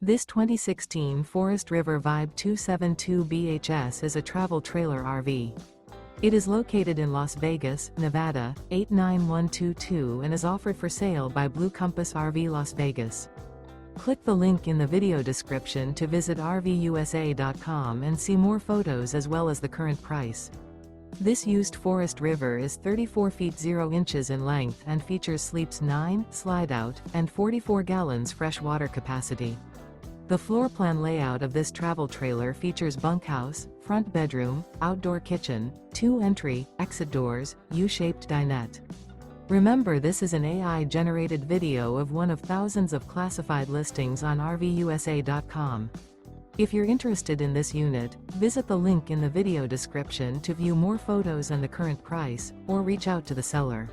This 2016 Forest River Vibe 272 BHS is a travel trailer RV. It is located in Las Vegas, Nevada, 89122 and is offered for sale by Blue Compass RV Las Vegas. Click the link in the video description to visit RVUSA.com and see more photos as well as the current price. This used Forest River is 34 feet 0 inches in length and features sleeps 9, Slideout, and 44 gallons fresh water capacity. The floor plan layout of this travel trailer features bunkhouse, front bedroom, outdoor kitchen, 2 entry, exit doors, U-shaped dinette. Remember, this is an AI-generated video of one of thousands of classified listings on RVUSA.com. If you're interested in this unit, visit the link in the video description to view more photos and the current price, or reach out to the seller.